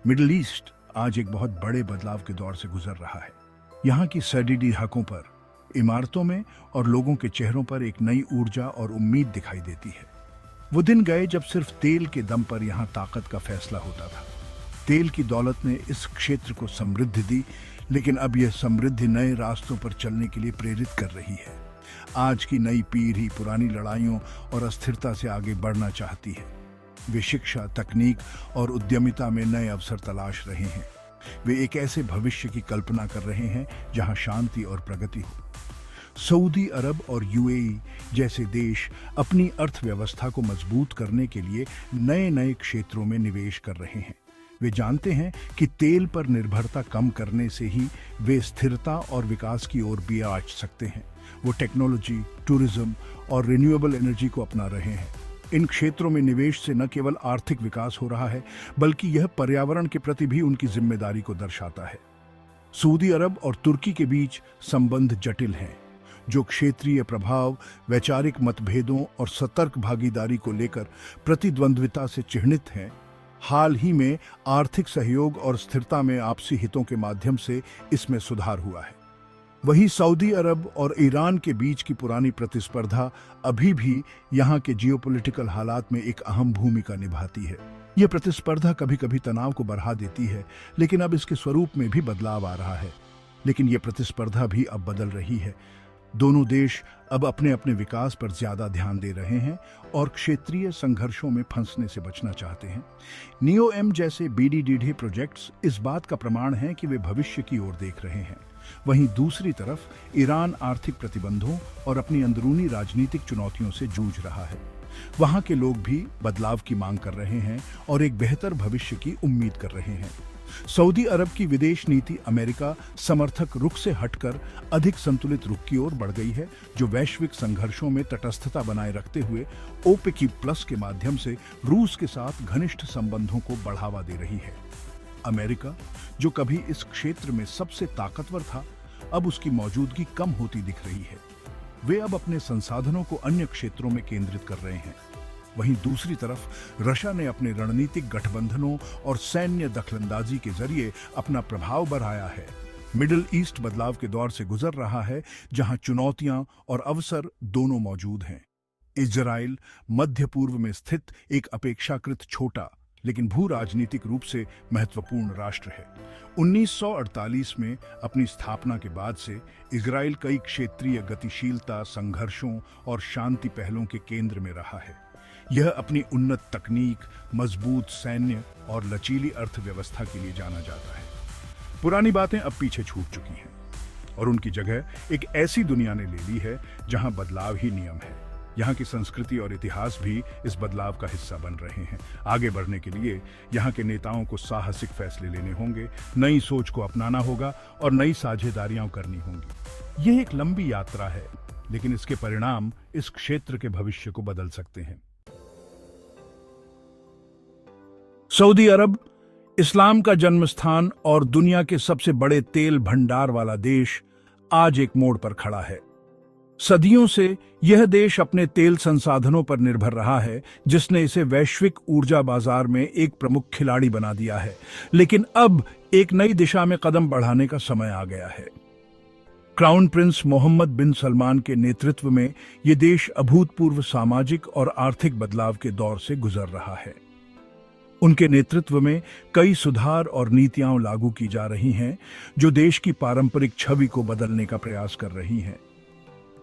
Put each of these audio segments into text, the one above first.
Middle east आज एक बहुत बड़े बदलाव के दौर से गुजर रहा है। यहाँ की सडीडी हकों पर, इमारतों में और लोगों के चेहरों पर एक नई ऊर्जा और उम्मीद दिखाई देती है। वो दिन गए जब सिर्फ तेल के दम पर यहाँ ताकत का फैसला होता था। तेल की दौलत ने इस क्षेत्र को समृद्धि दी, लेकिन अब यह समृद्धि नए रास्तों पर चलने के लिए प्रेरित कर रही है। आज की नई पीढ़ी पुरानी लड़ाइयों और अस्थिरता से आगे बढ़ना चाहती है। वे शिक्षा, तकनीक और उद्यमिता में नए अवसर तलाश रहे हैं। वे एक ऐसे भविष्य की कल्पना कर रहे हैं जहां शांति और प्रगति हो। सऊदी अरब और यूएई जैसे देश अपनी अर्थव्यवस्था को मजबूत करने के लिए नए नए क्षेत्रों में निवेश कर रहे हैं। वे जानते हैं कि तेल पर निर्भरता कम करने से ही वे स्थिरता और विकास की ओर भी आ सकते हैं। वो टेक्नोलॉजी, टूरिज्म और रिन्यूएबल एनर्जी को अपना रहे हैं। इन क्षेत्रों में निवेश से न केवल आर्थिक विकास हो रहा है, बल्कि यह पर्यावरण के प्रति भी उनकी जिम्मेदारी को दर्शाता है। सऊदी अरब और तुर्की के बीच संबंध जटिल हैं, जो क्षेत्रीय प्रभाव, वैचारिक मतभेदों और सतर्क भागीदारी को लेकर प्रतिद्वंद्विता से चिह्नित हैं। हाल ही में आर्थिक सहयोग और स्थिरता में आपसी हितों के माध्यम से इसमें सुधार हुआ है। वहीं सऊदी अरब और ईरान के बीच की पुरानी प्रतिस्पर्धा अभी भी यहाँ के जियोपॉलिटिकल हालात में एक अहम भूमिका निभाती है। यह प्रतिस्पर्धा कभी कभी तनाव को बढ़ा देती है, लेकिन अब इसके स्वरूप में भी बदलाव आ रहा है। लेकिन यह प्रतिस्पर्धा भी अब बदल रही है। दोनों देश अब अपने अपने विकास पर ज्यादा ध्यान दे रहे हैं और क्षेत्रीय संघर्षों में फंसने से बचना चाहते हैं। नियोएम जैसे बीडीडीडी प्रोजेक्ट्स इस बात का प्रमाण हैं कि वे भविष्य की ओर देख रहे हैं। वहीं दूसरी तरफ ईरान आर्थिक प्रतिबंधों और अपनी अंदरूनी राजनीतिक चुनौतियों से जूझ रहा है। वहां के लोग भी बदलाव की मांग कर रहे हैं और एक बेहतर भविष्य की उम्मीद कर रहे हैं। सऊदी अरब की विदेश नीति अमेरिका समर्थक रुख से हटकर अधिक संतुलित रुख की ओर बढ़ गई है, जो वैश्विक संघर्षों में तटस्थता बनाए रखते हुए ओपेक+ के माध्यम से रूस के साथ घनिष्ठ संबंधों को बढ़ावा दे रही है। अमेरिका, जो कभी इस क्षेत्र में सबसे ताकतवर था, अब उसकी मौजूदगी कम होती दिख रही है। वे अब अपने संसाधनों को अन्य क्षेत्रों में केंद्रित कर रहे हैं। वहीं दूसरी तरफ रशिया ने अपने रणनीतिक गठबंधनों और सैन्य दखलंदाजी के जरिए अपना प्रभाव बढ़ाया है। मिडिल ईस्ट बदलाव के दौर से गुजर रहा है, जहां चुनौतियां और अवसर दोनों मौजूद हैं। इजराइल मध्य पूर्व में स्थित एक अपेक्षाकृत छोटा लेकिन भू राजनीतिक रूप से महत्वपूर्ण राष्ट्र है। 1948 में अपनी स्थापना के बाद से इजराइल कई क्षेत्रीय गतिशीलता, संघर्षों और शांति पहलों के केंद्र में रहा है। यह अपनी उन्नत तकनीक, मजबूत सैन्य और लचीली अर्थव्यवस्था के लिए जाना जाता है। पुरानी बातें अब पीछे छूट चुकी हैं और उनकी जगह एक ऐसी दुनिया ने ले ली है जहां बदलाव ही नियम है। यहाँ की संस्कृति और इतिहास भी इस बदलाव का हिस्सा बन रहे हैं। आगे बढ़ने के लिए यहाँ के नेताओं को साहसिक फैसले लेने होंगे, नई सोच को अपनाना होगा और नई साझेदारियां करनी होंगी। यह एक लंबी यात्रा है, लेकिन इसके परिणाम इस क्षेत्र के भविष्य को बदल सकते हैं। सऊदी अरब, इस्लाम का जन्मस्थान और दुनिया के सबसे बड़े तेल भंडार वाला देश, आज एक मोड़ पर खड़ा है। सदियों से यह देश अपने तेल संसाधनों पर निर्भर रहा है, जिसने इसे वैश्विक ऊर्जा बाजार में एक प्रमुख खिलाड़ी बना दिया है। लेकिन अब एक नई दिशा में कदम बढ़ाने का समय आ गया है। क्राउन प्रिंस मोहम्मद बिन सलमान के नेतृत्व में यह देश अभूतपूर्व सामाजिक और आर्थिक बदलाव के दौर से गुजर रहा है। उनके नेतृत्व में कई सुधार और नीतियां लागू की जा रही हैं, जो देश की पारंपरिक छवि को बदलने का प्रयास कर रही हैं।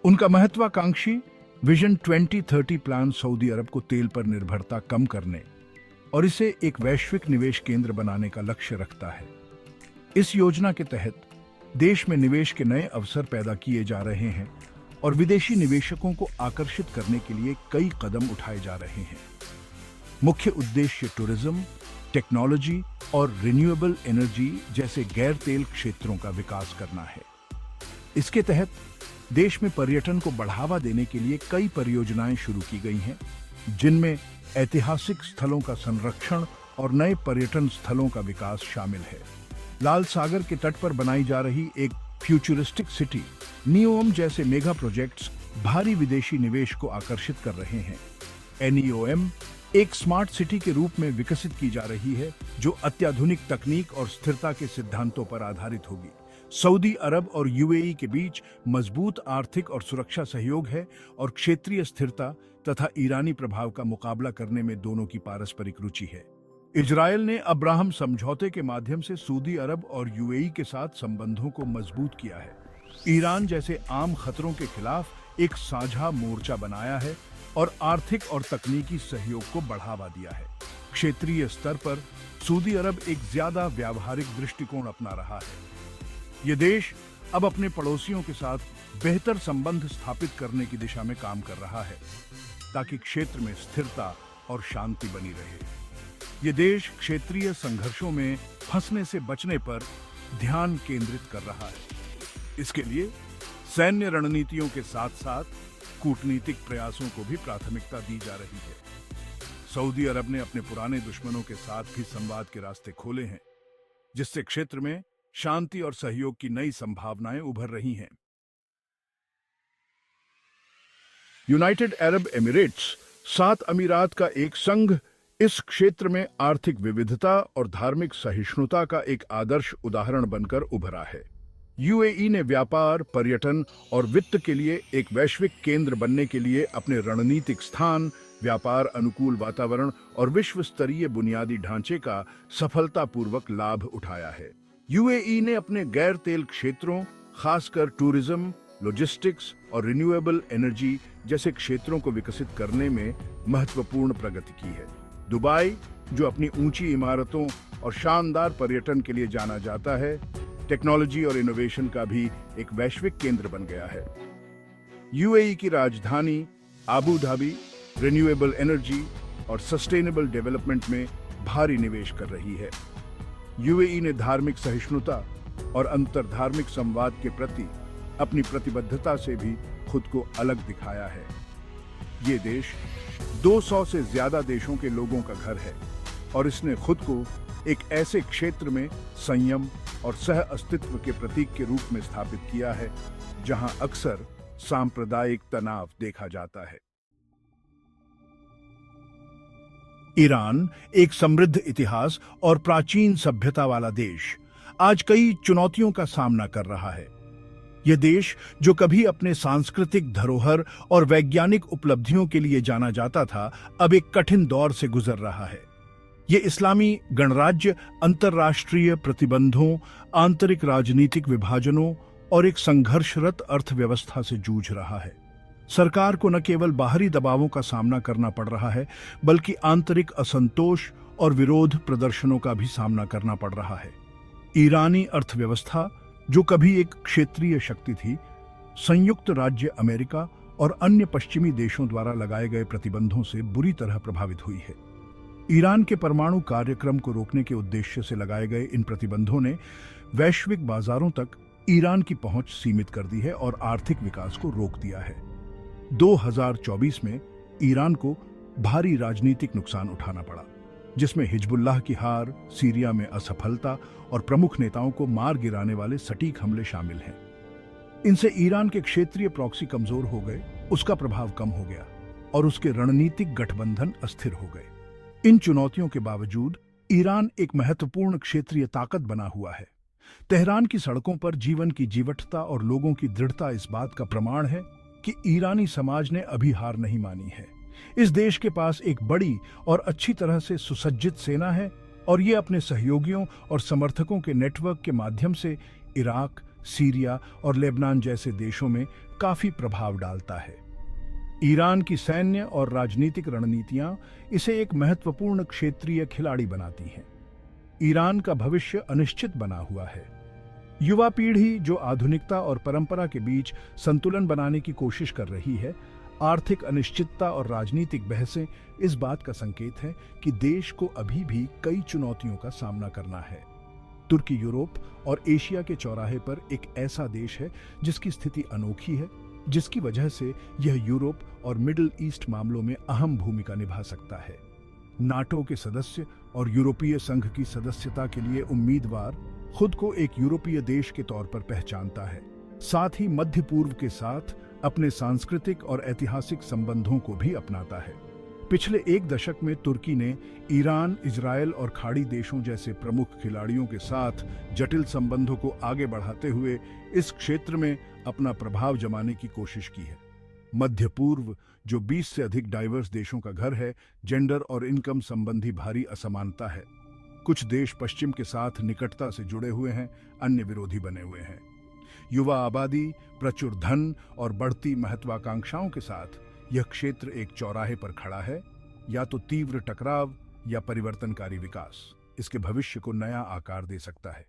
उनका महत्वाकांक्षी विजन 2030 प्लान सऊदी अरब को तेल पर निर्भरता कम करने और इसे एक वैश्विक निवेश केंद्र बनाने का लक्ष्य रखता है। इस योजना के तहत देश में निवेश के नए अवसर पैदा किए जा रहे हैं और विदेशी निवेशकों को आकर्षित करने के लिए कई कदम उठाए जा रहे हैं। मुख्य उद्देश्य टूरिज्म, टेक्नोलॉजी और रिन्यूएबल एनर्जी जैसे गैर तेल क्षेत्रों का विकास करना है। इसके तहत देश में पर्यटन को बढ़ावा देने के लिए कई परियोजनाएं शुरू की गई हैं, जिनमें ऐतिहासिक स्थलों का संरक्षण और नए पर्यटन स्थलों का विकास शामिल है। लाल सागर के तट पर बनाई जा रही एक फ्यूचरिस्टिक सिटी, नियोएम जैसे मेगा प्रोजेक्ट्स भारी विदेशी निवेश को आकर्षित कर रहे हैं। एनईओएम एक स्मार्ट सिटी के रूप में विकसित की जा रही है, जो अत्याधुनिक तकनीक और स्थिरता के सिद्धांतों पर आधारित होगी। सऊदी अरब और यूएई के बीच मजबूत आर्थिक और सुरक्षा सहयोग है और क्षेत्रीय स्थिरता तथा ईरानी प्रभाव का मुकाबला करने में दोनों की पारस्परिक रुचि है। इजरायल ने अब्राहम समझौते के माध्यम से सऊदी अरब और यूएई के साथ संबंधों को मजबूत किया है। ईरान जैसे आम खतरों के खिलाफ एक साझा मोर्चा बनाया है और आर्थिक और तकनीकी सहयोग को बढ़ावा दिया है। क्षेत्रीय स्तर पर सऊदी अरब एक ज्यादा व्यावहारिक दृष्टिकोण अपना रहा है। ये देश अब अपने पड़ोसियों के साथ बेहतर संबंध स्थापित करने की दिशा में काम कर रहा है, ताकि क्षेत्र में स्थिरता और शांति बनी रहे। ये देश क्षेत्रीय संघर्षों में फंसने से बचने पर ध्यान केंद्रित कर रहा है। इसके लिए सैन्य रणनीतियों के साथ साथ कूटनीतिक प्रयासों को भी प्राथमिकता दी जा रही है। सऊदी अरब ने अपने पुराने दुश्मनों के साथ भी संवाद के रास्ते खोले हैं, जिससे क्षेत्र में शांति और सहयोग की नई संभावनाएं उभर रही हैं। यूनाइटेड अरब एमिरेट्स 7 अमीरात का एक संघ इस क्षेत्र में आर्थिक विविधता और धार्मिक सहिष्णुता का एक आदर्श उदाहरण बनकर उभरा है। यूएई ने व्यापार, पर्यटन और वित्त के लिए एक वैश्विक केंद्र बनने के लिए अपने रणनीतिक स्थान, व्यापार अनुकूल वातावरण और विश्व स्तरीय बुनियादी ढांचे का सफलतापूर्वक लाभ उठाया है। यूएई ने अपने गैर तेल क्षेत्रों, खासकर टूरिज्म, लॉजिस्टिक्स और रिन्यूएबल एनर्जी जैसे क्षेत्रों को विकसित करने में महत्वपूर्ण प्रगति की है। दुबई, जो अपनी ऊंची इमारतों और शानदार पर्यटन के लिए जाना जाता है, टेक्नोलॉजी और इनोवेशन का भी एक वैश्विक केंद्र बन गया है। यूएई की राजधानी आबू धाबी रिन्यूएबल एनर्जी और सस्टेनेबल डेवलपमेंट में भारी निवेश कर रही है। यूएई ने धार्मिक सहिष्णुता और अंतरधार्मिक संवाद के प्रति अपनी प्रतिबद्धता से भी खुद को अलग दिखाया है। ये देश 200 से ज्यादा देशों के लोगों का घर है और इसने खुद को एक ऐसे क्षेत्र में संयम और सह अस्तित्व के प्रतीक के रूप में स्थापित किया है, जहां अक्सर सांप्रदायिक तनाव देखा जाता है। ईरान, एक समृद्ध इतिहास और प्राचीन सभ्यता वाला देश, आज कई चुनौतियों का सामना कर रहा है। यह देश, जो कभी अपने सांस्कृतिक धरोहर और वैज्ञानिक उपलब्धियों के लिए जाना जाता था, अब एक कठिन दौर से गुजर रहा है। ये इस्लामी गणराज्य अंतर्राष्ट्रीय प्रतिबंधों, आंतरिक राजनीतिक विभाजनों और एक संघर्षरत अर्थव्यवस्था से जूझ रहा है। सरकार को न केवल बाहरी दबावों का सामना करना पड़ रहा है, बल्कि आंतरिक असंतोष और विरोध प्रदर्शनों का भी सामना करना पड़ रहा है। ईरानी अर्थव्यवस्था, जो कभी एक क्षेत्रीय शक्ति थी, संयुक्त राज्य अमेरिका और अन्य पश्चिमी देशों द्वारा लगाए गए प्रतिबंधों से बुरी तरह प्रभावित हुई है। ईरान के परमाणु कार्यक्रम को रोकने के उद्देश्य से लगाए गए इन प्रतिबंधों ने वैश्विक बाजारों तक ईरान की पहुंच सीमित कर दी है और आर्थिक विकास को रोक दिया है। 2024 में ईरान को भारी राजनीतिक नुकसान उठाना पड़ा, जिसमें हिजबुल्लाह की हार, सीरिया में असफलता और प्रमुख नेताओं को मार गिराने वाले सटीक हमले शामिल हैं। इनसे ईरान के क्षेत्रीय प्रॉक्सी कमजोर हो गए, उसका प्रभाव कम हो गया और उसके रणनीतिक गठबंधन अस्थिर हो गए। इन चुनौतियों के बावजूद ईरान एक महत्वपूर्ण क्षेत्रीय ताकत बना हुआ है। तेहरान की सड़कों पर जीवन की जीवटता और लोगों की दृढ़ता इस बात का प्रमाण है कि ईरानी समाज ने अभी हार नहीं मानी है। इस देश के पास एक बड़ी और अच्छी तरह से सुसज्जित सेना है और ये अपने सहयोगियों और समर्थकों के नेटवर्क के माध्यम से इराक, सीरिया और लेबनान जैसे देशों में काफी प्रभाव डालता है। ईरान की सैन्य और राजनीतिक रणनीतियां इसे एक महत्वपूर्ण क्षेत्रीय खिलाड़ी बनाती हैं। ईरान का भविष्य अनिश्चित बना हुआ है। युवा पीढ़ी, जो आधुनिकता और परंपरा के बीच संतुलन बनाने की कोशिश कर रही है, आर्थिक अनिश्चितता और राजनीतिक बहसें इस बात का संकेत है कि देश को अभी भी कई चुनौतियों का सामना करना है। तुर्की यूरोप और एशिया के चौराहे पर एक ऐसा देश है जिसकी स्थिति अनोखी है, जिसकी वजह से यह यूरोप और मिडिल ईस्ट मामलों में अहम भूमिका निभा सकता है। नाटो के सदस्य और यूरोपीय संघ की सदस्यता के लिए उम्मीदवार खुद को एक यूरोपीय देश के तौर पर पहचानता है। साथ ही मध्य पूर्व के साथ अपने सांस्कृतिक और ऐतिहासिक संबंधों को भी अपनाता है। पिछले एक दशक में तुर्की ने ईरान, इजरायल और खाड़ी देशों जैसे प्रमुख खिलाड़ियों के साथ जटिल संबंधों को आगे बढ़ाते हुए इस क्षेत्र में अपना प्रभाव जमाने की कोशिश की है। मध्य पूर्व, जो 20 से अधिक डाइवर्स देशों का घर है, जेंडर और इनकम संबंधी भारी असमानता है। कुछ देश पश्चिम के साथ निकटता से जुड़े हुए हैं, अन्य विरोधी बने हुए हैं। युवा आबादी, प्रचुर धन और बढ़ती महत्वाकांक्षाओं के साथ यह क्षेत्र एक चौराहे पर खड़ा है, या तो तीव्र टकराव या परिवर्तनकारी विकास इसके भविष्य को नया आकार दे सकता है।